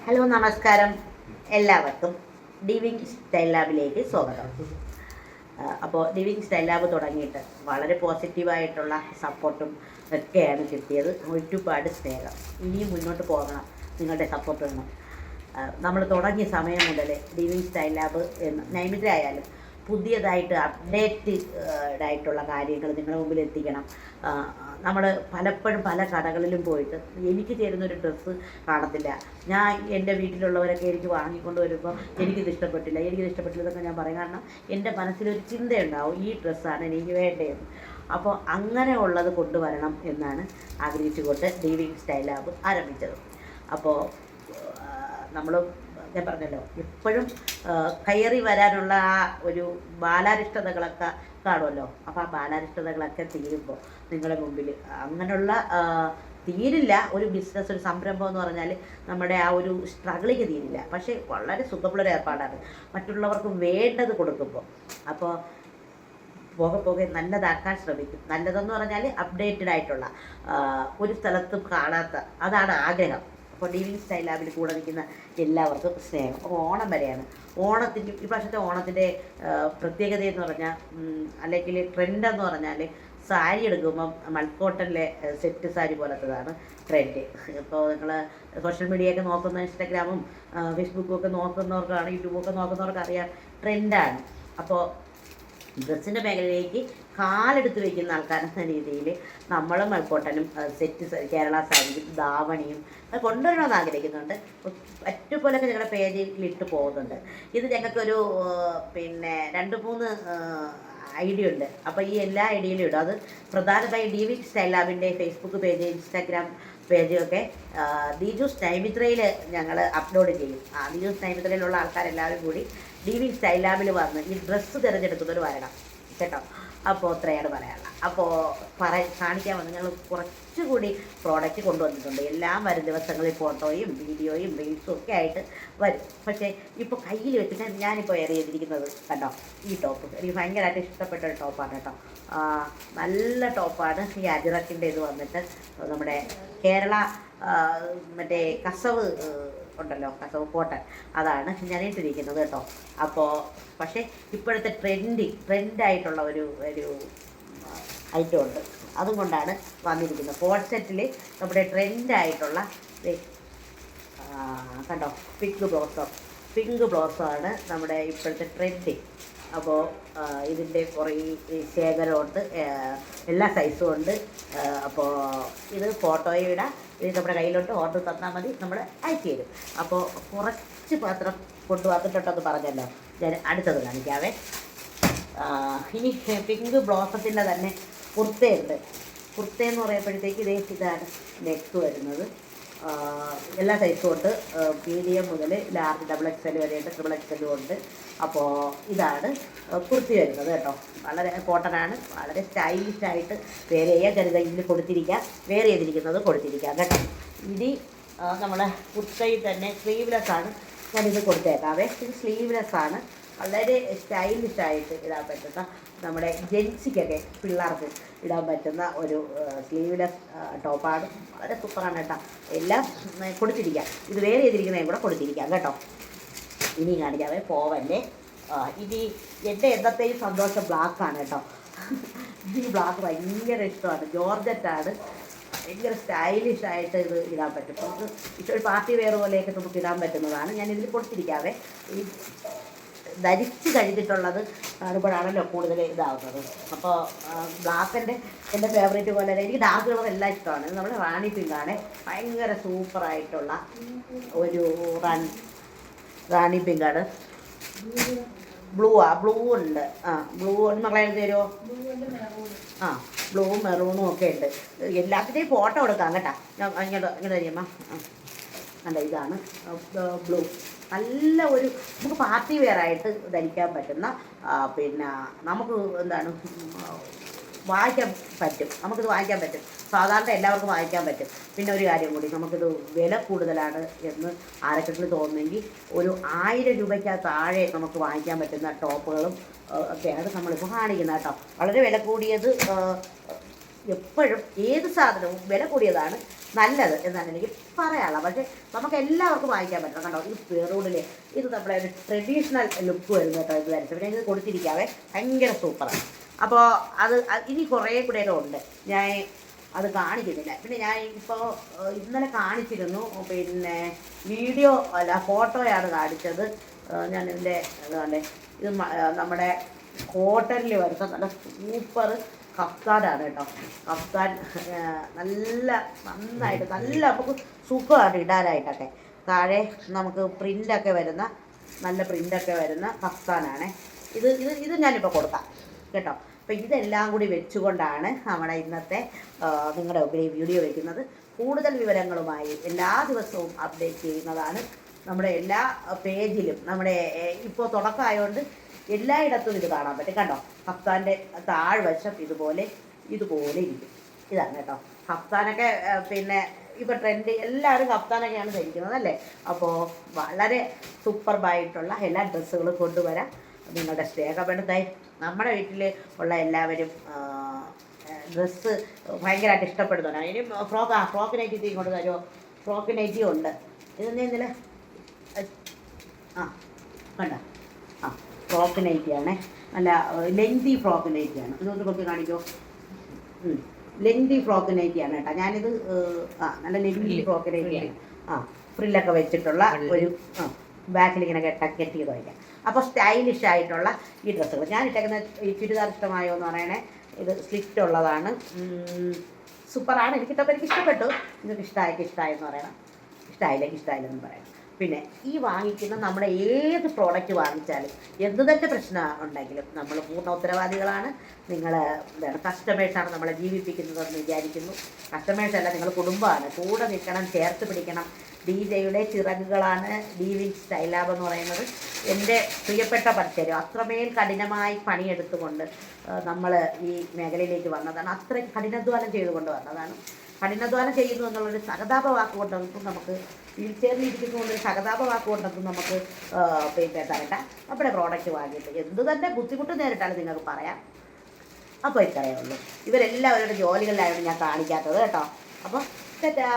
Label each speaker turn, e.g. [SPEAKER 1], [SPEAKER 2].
[SPEAKER 1] Hello നമസ്കാരം എല്ലാവർക്കും ഡിവിങ് style ലാബിലേക്ക് സ്വാഗതം. അപ്പോൾ ഡിവിങ് സ്റ്റൈൽ ലാബ് തുടങ്ങിയിട്ട് വളരെ പോസിറ്റീവായിട്ടുള്ള സപ്പോർട്ടും ഒക്കെയാണ് കിട്ടിയത്. ഒരുപാട് സ്നേഹം. ഇനിയും മുന്നോട്ട് പോകണം, നിങ്ങളുടെ സപ്പോർട്ട് വേണം. നമ്മൾ തുടങ്ങിയ സമയം മുതൽ ഡിവിങ് സ്റ്റൈൽ ലാബ് എന്ന് നൈമിത്ര ആയാലും പുതിയതായിട്ട് അപ്ഡേറ്റഡ് ആയിട്ടുള്ള കാര്യങ്ങൾ നിങ്ങളുടെ മുമ്പിൽ എത്തിക്കണം. നമ്മൾ പലപ്പോഴും പല കടകളിലും പോയിട്ട് എനിക്ക് ചേരുന്നൊരു ഡ്രസ്സ് കാണത്തില്ല. ഞാൻ എൻ്റെ വീട്ടിലുള്ളവരൊക്കെ എനിക്ക് വാങ്ങിക്കൊണ്ട് വരുമ്പോൾ എനിക്കിത് ഇഷ്ടപ്പെട്ടില്ല എന്നൊക്കെ ഞാൻ പറയും. കാരണം എൻ്റെ മനസ്സിലൊരു ചിന്തയുണ്ടാവും, ഈ ഡ്രസ്സാണ് എനിക്ക് വേണ്ടതെന്ന്. അപ്പോൾ അങ്ങനെ ഉള്ളത് കൊണ്ടുവരണം എന്നാണ് ആഗ്രഹിച്ചുകൊണ്ട് ഡിവിങ് സ്റ്റൈൽ ലാബ് ആരംഭിച്ചത്. അപ്പോൾ നമ്മൾ ഞാൻ പറഞ്ഞല്ലോ, എപ്പോഴും കയറി വരാനുള്ള ആ ഒരു ബാലാരിഷ്ടതകളൊക്കെ കാണുമല്ലോ. അപ്പോൾ ആ ബാലാരിഷ്ടതകളൊക്കെ തീരുമ്പോൾ നിങ്ങളുടെ മുമ്പിൽ അങ്ങനെയുള്ള തീരില്ല. ഒരു ബിസിനസ്, ഒരു സംരംഭം എന്ന് പറഞ്ഞാൽ നമ്മുടെ ആ ഒരു സ്ട്രഗിളിങ് തീരില്ല. പക്ഷേ വളരെ സുഖമുള്ളൊരു ഏർപ്പാടാണ് മറ്റുള്ളവർക്ക് വേണ്ടത് കൊടുക്കുമ്പോൾ. അപ്പോൾ പോകെ പോകെ നല്ലതാക്കാൻ ശ്രമിക്കും. നല്ലതെന്ന് പറഞ്ഞാൽ അപ്ഡേറ്റഡ് ആയിട്ടുള്ള ഒരു സ്ഥലത്തും കാണാത്ത, അതാണ് ആഗ്രഹം. അപ്പോൾ ഡിവിങ് സ്റ്റൈൽ ലാബിൽ കൂടെ നിൽക്കുന്ന എല്ലാവർക്കും സ്നേഹം. അപ്പോൾ ഓണം വരെയാണ്. ഓണത്തിൻ്റെ ഈ പ്രാവശ്യത്തെ ഓണത്തിൻ്റെ പ്രത്യേകത എന്ന് പറഞ്ഞാൽ, അല്ലെങ്കിൽ ട്രെൻഡ് എന്ന് പറഞ്ഞാൽ, സാരി എടുക്കുമ്പം മൽക്കോട്ടനിലെ സെറ്റ് സാരി പോലത്തതാണ് ട്രെൻഡ്. ഇപ്പോൾ നിങ്ങൾ സോഷ്യൽ മീഡിയയൊക്കെ നോക്കുന്ന, ഇൻസ്റ്റാഗ്രാമും ഫേസ്ബുക്കും ഒക്കെ നോക്കുന്നവർക്കാണ്, യൂട്യൂബൊക്കെ നോക്കുന്നവർക്ക് അറിയാം, ട്രെൻഡാണ്. അപ്പോൾ ഡ്രസ്സിൻ്റെ മേഖലയിലേക്ക് കാലെടുത്ത് വയ്ക്കുന്ന ആൾക്കാരെന്ന രീതിയിൽ നമ്മളും മൽക്കോട്ടനും സെറ്റ് കേരള സാരിയും ധാവണിയും അത് കൊണ്ടുവരണമെന്ന് ആഗ്രഹിക്കുന്നുണ്ട്. ഒറ്റപ്പോലൊക്കെ ഞങ്ങളുടെ പേജിൽ ഇട്ട് പോകുന്നുണ്ട്. ഇത് ഞങ്ങൾക്കൊരു 2-3 ഐഡിയ ഉണ്ട്. അപ്പോൾ ഈ എല്ലാ ഐഡിയയിലും ഇടും. അത് പ്രധാനമായി ഡിവിങ് സ്റ്റൈൽ ലാബിൻ്റെ ഫേസ്ബുക്ക് പേജ്, ഇൻസ്റ്റാഗ്രാം പേജൊക്കെ ദിജൂസ് നൈമിത്രയിൽ ഞങ്ങൾ അപ്ലോഡ് ചെയ്യും. ദിജൂസ് നൈമിത്രയിലുള്ള ആൾക്കാരെല്ലാവരും കൂടി ഡിവിങ് സ്റ്റൈൽ ലാബിൽ വന്ന് ഈ ഡ്രസ്സ് തിരഞ്ഞെടുക്കുന്നവർ വരണം കേട്ടോ. അപ്പോൾ അത്രയാണ് പറയാനുള്ളത്. അപ്പോൾ കാണിക്കാൻ വന്ന് ഞങ്ങൾ കുറച്ചുകൂടി പ്രോഡക്റ്റ് കൊണ്ടുവന്നിട്ടുണ്ട്. എല്ലാം വരും ദിവസങ്ങളിൽ ഫോട്ടോയും വീഡിയോയും റീൽസും ഒക്കെ ആയിട്ട് വരും. പക്ഷേ ഇപ്പോൾ കയ്യിൽ വെച്ചിട്ട് ഞാനിപ്പോൾ എയർ ചെയ്തിരിക്കുന്നത് കണ്ടോ, ഈ ടോപ്പ് എനിക്ക് ഭയങ്കരമായിട്ട് ഇഷ്ടപ്പെട്ട ഒരു ടോപ്പാണ് കേട്ടോ. നല്ല ടോപ്പാണ്. ഈ അജിറക്കിൻ്റെ ഇത് വന്നിട്ട് നമ്മുടെ കേരള മറ്റേ കസവ് ഉണ്ടല്ലോ, കസവ് കോട്ടൺ, അതാണ് ഞാൻ ഇട്ടിരിക്കുന്നത് കേട്ടോ. അപ്പോൾ പക്ഷേ ഇപ്പോഴത്തെ ട്രെൻഡായിട്ടുള്ള ഒരു ഐറ്റം ഉണ്ട്, അതുകൊണ്ടാണ് വന്നിരിക്കുന്നത്. കോഡ് സെറ്റിൽ നമ്മുടെ ട്രെൻഡായിട്ടുള്ള കണ്ടോ, പിങ്ക് ബ്ലോസമാണ് നമ്മുടെ ഇപ്പോഴത്തെ ട്രെൻഡ്. അപ്പോൾ ഇതിൻ്റെ കുറേ ശേഖരമുണ്ട്, എല്ലാ സൈസും ഉണ്ട്. അപ്പോൾ ഇത് ഫോട്ടോയും ഇടാം. ഇത് നമ്മുടെ കയ്യിലോട്ട് ഓർഡർ തന്നാൽ മതി, നമ്മൾ അയച്ചു തരും. അപ്പോൾ കുറച്ച് പാത്രം കൊണ്ടുവന്നിട്ടുണ്ടെന്ന് പറഞ്ഞല്ലോ, ഞാൻ അടുത്തത് കാണിക്കാവേ. ഇനി പിങ്ക് ബ്ലോസത്തിൻ്റെ തന്നെ കുർത്തയുണ്ട്. കുർത്തയെന്ന് പറയുമ്പോഴത്തേക്ക് ഇതാണ് നെക്ക് വരുന്നത്. എല്ലാ സൈസും ഉണ്ട്, മീഡിയം മുതൽ ലാർജ് XXL വരെയുണ്ട്, XXL ഉണ്ട്. അപ്പോൾ ഇതാണ് കുർത്തി വരുന്നത് കേട്ടോ. വളരെ കോട്ടനാണ്, വളരെ സ്റ്റൈലിഷായിട്ട് വേറെ ചെയ്യാൻ കരുതയിൽ കൊടുത്തിരിക്കാം, വേറെ ചെയ്തിരിക്കുന്നത് കൊടുത്തിരിക്കാം കേട്ടോ. ഇനി നമ്മളെ കുർത്തയിൽ തന്നെ സ്ലീവ്ലെസ്സാണ് ഞാനിത് കൊടുത്തേക്കാവേ. ഇത് സ്ലീവ്ലെസ്സാണ്, വളരെ സ്റ്റൈലിഷായിട്ട് ഇടാൻ പറ്റുന്ന, നമ്മുടെ ജെൻസിക്കൊക്കെ പിള്ളേർക്ക് ഇടാൻ പറ്റുന്ന ഒരു സ്ലീവ്ലെസ് ടോപ്പാണ്. വളരെ സൂപ്പറാണ് കേട്ടോ. എല്ലാം കൊടുത്തിരിക്കാം, ഇത് വേറെ ചെയ്തിരിക്കുന്നതും കൂടെ കൊടുത്തിരിക്കാം കേട്ടോ. ഇനി കാണിക്കാവേ പോവൻ്റെ. ഇനി എൻ്റെ എന്നത്തെയും സന്തോഷം ബ്ലാക്കാണ് കേട്ടോ. ഈ ബ്ലാക്ക് ഭയങ്കര ഇഷ്ടമാണ്. ജോർജറ്റാണ്, ഭയങ്കര സ്റ്റൈലിഷായിട്ട് ഇത് ഇടാൻ പറ്റും. നമുക്ക് ഒരു പാർട്ടി വെയർ പോലെയൊക്കെ നമുക്ക് ഇടാൻ പറ്റുന്നതാണ്. ഞാനിതിൽ കൊടുത്തിരിക്കാവേ. ഈ ധരിച്ച് കഴിഞ്ഞിട്ടുള്ളത് കാണുമ്പോഴാണല്ലോ കൂടുതൽ ഇതാവുന്നത്. അപ്പോൾ ബ്ലാക്കിൻ്റെ എൻ്റെ ഫേവറേറ്റ് പോലെ തന്നെ എനിക്ക് ഡാർക്ക് കളർ എല്ലാം ഇഷ്ടമാണ്. ഇത് നമ്മുടെ റാണി പിങ്കാണ്, ഭയങ്കര സൂപ്പറായിട്ടുള്ള ഒരു റാണി പിങ്കാണ്. ബ്ലൂ ഉണ്ട്. ബ്ലൂ ഒന്ന് മകളെ തരുമോ? ബ്ലൂവും മെറൂണും ഒക്കെ ഉണ്ട്. എല്ലാത്തിൻ്റെയും ഫോട്ടോ എടുക്കാം കേട്ടോ. ഇങ്ങോട്ട് തരുമ്മ. അല്ല, ഇതാണ് ബ്ലൂ. നല്ല ഒരു നമുക്ക് പാർട്ടി വെയറായിട്ട് ധരിക്കാൻ പറ്റുന്ന, നമുക്ക് വാങ്ങിക്കാൻ പറ്റും. നമുക്കിത് വാങ്ങിക്കാൻ പറ്റും, സാധാരണ എല്ലാവർക്കും വാങ്ങിക്കാൻ പറ്റും. പിന്നെ ഒരു കാര്യം കൂടി, നമുക്കിത് വില കൂടുതലാണ് എന്ന് ആരെങ്കിലും തോന്നുമെങ്കിൽ ഒരു 1000 രൂപയ്ക്ക് താഴെ നമുക്ക് വാങ്ങിക്കാൻ പറ്റുന്ന ടോപ്പുകളും ഒക്കെയാണ് നമ്മളിപ്പോൾ കാണിക്കുന്നത് കേട്ടോ. വളരെ വില കൂടിയത് എപ്പോഴും ഏത് സാധനവും വില കൂടിയതാണ് നല്ലത് എന്നാണ് എനിക്ക് പറയാനുള്ളത്. പക്ഷേ നമുക്ക് എല്ലാവർക്കും വാങ്ങിക്കാൻ പറ്റണം. കണ്ടോ, ഇത് പെറൂണിൽ ഇത് നമ്മുടെ ഒരു ട്രഡീഷണൽ ലുക്ക് വരുന്നു കേട്ടോ. ഇത് ധരിച്ചു പിന്നെ ഇത് കൊടുത്തിരിക്കാവേ, ഭയങ്കര സൂപ്പറാണ്. അപ്പോൾ അത് ഇനി കുറേ കൂടെയൊക്കെ ഉണ്ട്, ഞാൻ അത് കാണിക്കുന്നില്ല. പിന്നെ ഞാൻ ഇപ്പോൾ ഇന്നലെ കാണിച്ചിരുന്നു, പിന്നെ വീഡിയോ അല്ല ഫോട്ടോയാണ് കാണിച്ചത്. ഞാൻ ഇതിൻ്റെ അതുപോലെ ഇത് നമ്മുടെ കോട്ടണിൽ വരുന്ന നല്ല സൂപ്പർ കഫ്താനാണ് കേട്ടോ. കഫ്താൻ നന്നായിട്ട് നല്ല നമുക്ക് സുഖമാണ് ഇടാനായിട്ടൊക്കെ. താഴെ നമുക്ക് പ്രിൻ്റൊക്കെ വരുന്ന നല്ല പ്രിൻ്റൊക്കെ വരുന്ന കഫ്താനാണ് ഇത്. ഇത് ഞാനിപ്പോൾ കൊടുക്കാം കേട്ടോ. അപ്പോൾ ഇതെല്ലാം കൂടി വെച്ചുകൊണ്ടാണ് നമ്മുടെ ഇന്നത്തെ നിങ്ങളുടെ മുമ്പിൽ വീഡിയോ വയ്ക്കുന്നത്. കൂടുതൽ വിവരങ്ങളുമായി എല്ലാ ദിവസവും അപ്ഡേറ്റ് ചെയ്യുന്നതാണ്. നമ്മുടെ എല്ലാ പേജിലും നമ്മുടെ ഇപ്പോൾ തുടക്കമായതുകൊണ്ട് എല്ലായിടത്തും ഇത് കാണാൻ പറ്റും. കണ്ടോ, കഫ്താൻ്റെ താഴ്വശം ഇതുപോലെ ഇരിക്കും. ഇതാണ് കേട്ടോ കഫ്താനൊക്കെ. പിന്നെ ഇപ്പോൾ ട്രെൻഡ് എല്ലാവരും കഫ്താനൊക്കെയാണ് ധരിക്കുന്നത് അല്ലേ. അപ്പോൾ വളരെ സൂപ്പർബായിട്ടുള്ള എല്ലാ ഡ്രസ്സുകളും കൊണ്ടുവരാം. നിങ്ങളുടെ സ്നേഹപ്പെടുത്തായി നമ്മുടെ വീട്ടിൽ ഉള്ള എല്ലാവരും ഡ്രസ്സ് ഭയങ്കരമായിട്ട് ഇഷ്ടപ്പെടുന്നതാണ്. ഇനി ഫ്രോക്ക് നൈറ്റി ഇങ്ങോട്ട് തരുമോ? ഫ്രോക്ക് നൈറ്റിയും ഉണ്ട്. ഇന്നലെ കണ്ട ഫ്രോക്ക് നൈറ്റിയാണേ, നല്ല ലെങ്തി ഫ്രോക്ക് നൈറ്റിയാണ്. ഇതൊന്ന് കൊത്തി കാണിക്കോ. ലെങ്തി ഫ്രോക്ക് നൈറ്റിയാണ് കേട്ടോ. ഞാനിത് നല്ല ലെങ്തി ഫ്രോക്ക് നൈറ്റിയാണ്. ഫ്രില്ലൊക്കെ വെച്ചിട്ടുള്ള ഒരു ബാക്കിലിങ്ങനെ കെട്ടിയത് വയ്ക്കാം. അപ്പോൾ സ്റ്റൈലിഷ് ആയിട്ടുള്ള ഈ ഡ്രസ്സുകൾ ഞാൻ ഇട്ടേക്കുന്ന ഈ ചുരിദാർ ഇഷ്ടമായോ എന്ന് പറയണേ. ഇത് സ്ലിറ്റ് ഉള്ളതാണ്, സൂപ്പറാണ്. എനിക്കിട്ടപ്പോൾ എനിക്ക് ഇഷ്ടപ്പെട്ടു. നിങ്ങൾക്ക് ഇഷ്ടമായെന്ന് പറയണം, ഇഷ്ടമായില്ലെന്ന് പറയണം. പിന്നെ ഈ വാങ്ങിക്കുന്ന നമ്മുടെ ഏത് പ്രോഡക്റ്റ് വാങ്ങിച്ചാലും എന്ത് തന്നെ പ്രശ്നം ഉണ്ടെങ്കിലും നമ്മൾ പൂർണ്ണ ഉത്തരവാദികളാണ്. നിങ്ങൾ കസ്റ്റമേഴ്സാണ് നമ്മളെ ജീവിപ്പിക്കുന്നതെന്ന് വിചാരിക്കുന്നു. കസ്റ്റമേഴ്സല്ല, നിങ്ങൾ കുടുംബമാണ്. കൂടെ നിൽക്കണം, ചേർത്ത് പിടിക്കണം. DJയുടെ ചിറകുകളാണ് ഡീവിങ് സ്റ്റൈൽ ലാബ് എന്ന് പറയുന്നത്. എൻ്റെ പ്രിയപ്പെട്ട പരിചയം അത്രമേൽ കഠിനമായി പണിയെടുത്തുകൊണ്ട് നമ്മൾ ഈ മേഖലയിലേക്ക് വന്നതാണ്. അത്രയ്ക്ക് കഠിനാധ്വാനം ചെയ്തുകൊണ്ട് വന്നതാണ്. കഠിനാധ്വാനം ചെയ്യുന്നു എന്നുള്ളൊരു സഹതാപ വാക്ക് കൊണ്ടൊന്നും നമുക്ക് വീൽ ചെയറിൽ ഇരിക്കുന്നതുകൊണ്ടൊരു സഹതാപ വാക്ക് കൊണ്ടൊന്നും നമുക്ക് പിന്നെ തരണ്ട. നമ്മുടെ പ്രോഡക്റ്റ് വാങ്ങിയിട്ട് എന്ത് തന്നെ ബുദ്ധിമുട്ട് നേരിട്ടാലും നിങ്ങൾക്ക് പറയാം. അപ്പോൾ ഇത്രയേ ഉള്ളൂ. ഇവരെല്ലാവരുടെ ജോലികളിലായതുകൊണ്ട് ഞാൻ കാണിക്കാത്തത് കേട്ടോ. അപ്പോൾ ടാറ്റാ.